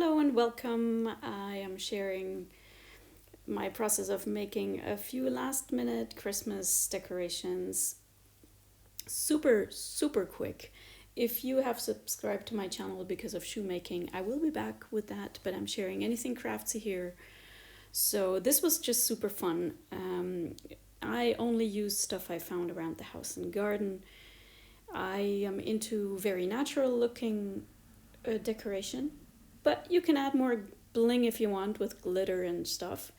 Hello and welcome. I am sharing my process of making a few last minute Christmas decorations super quick. If you have subscribed to my channel because of shoemaking, I will be back with that, but I'm sharing anything craftsy here. So this was just super fun. I only use stuff I found around the house and garden. I am into very natural looking decoration, but you can add more bling if you want with glitter and stuff.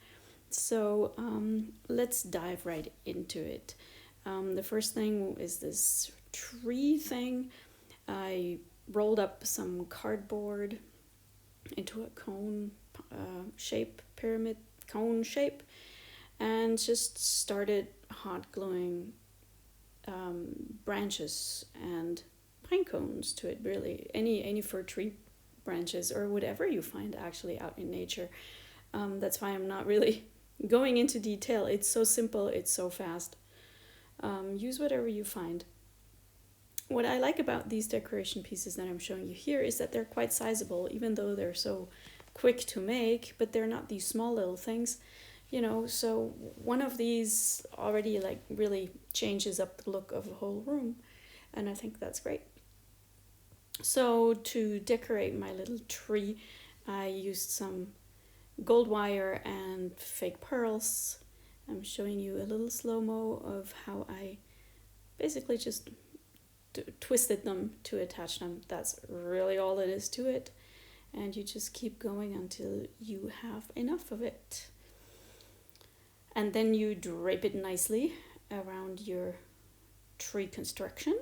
So let's dive right into it. The first thing is this tree thing. I rolled up some cardboard into a cone shape, pyramid cone shape, and just started hot gluing branches and pine cones to it. Really, any fir tree branches or whatever you find actually out in nature. That's why I'm not really going into detail. It's so simple, it's so fast. Use whatever you find. What I like about these decoration pieces that I'm showing you here is that they're quite sizable, even though they're so quick to make, but they're not these small little things, so one of these already like really changes up the look of the whole room, and I think that's great. So to decorate my little tree, I used some gold wire and fake pearls. I'm showing you a little slow-mo of how I basically just twisted them to attach them. That's really all it is to it. And you just keep going until you have enough of it. And then you drape it nicely around your tree construction.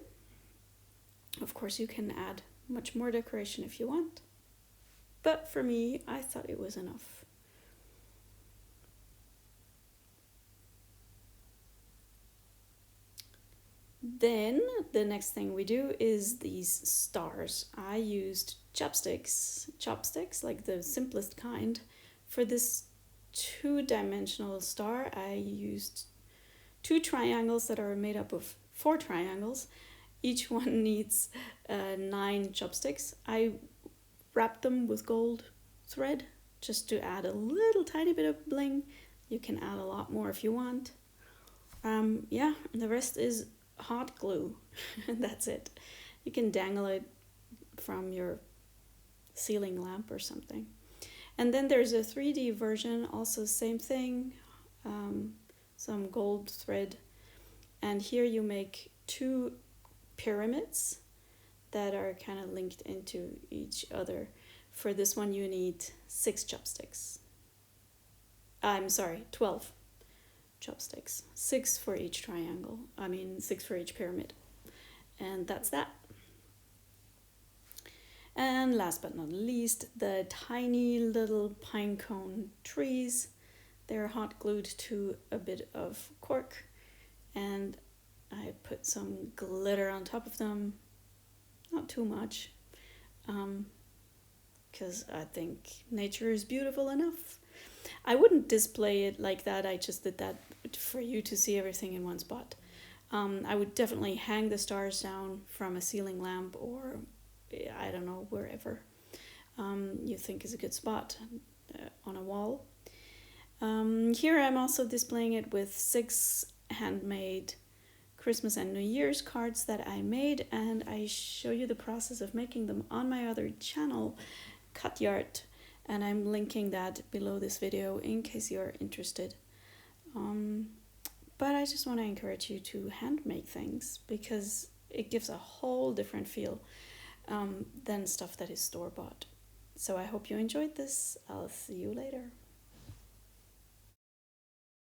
Of course, you can add much more decoration if you want. But for me, I thought it was enough. Then the next thing we do is these stars. I used chopsticks, like the simplest kind. For this two-dimensional star, I used two triangles that are made up of four triangles. Each one needs 9 chopsticks. I wrapped them with gold thread just to add a little tiny bit of bling. You can add a lot more if you want. And the rest is hot glue. That's it. You can dangle it from your ceiling lamp or something. And then there's a 3D version, also same thing, some gold thread. And here you make 2 pyramids that are kind of linked into each other. For this one you need 6 chopsticks. 12 chopsticks. 6 for each triangle. 6 for each pyramid. And that's that. And last but not least, the tiny little pine cone trees. They're hot glued to a bit of cork, and I put some glitter on top of them. Not too much, because I think nature is beautiful enough. I wouldn't display it like that. I just did that for you to see everything in one spot. I would definitely hang the stars down from a ceiling lamp, or I don't know, wherever you think is a good spot on a wall. Here I'm also displaying it with 6 handmade Christmas and New Year's cards that I made, and I show you the process of making them on my other channel, Cutyart, and I'm linking that below this video in case you're interested. But I just want to encourage you to hand make things, because it gives a whole different feel than stuff that is store-bought. So I hope you enjoyed this. I'll see you later.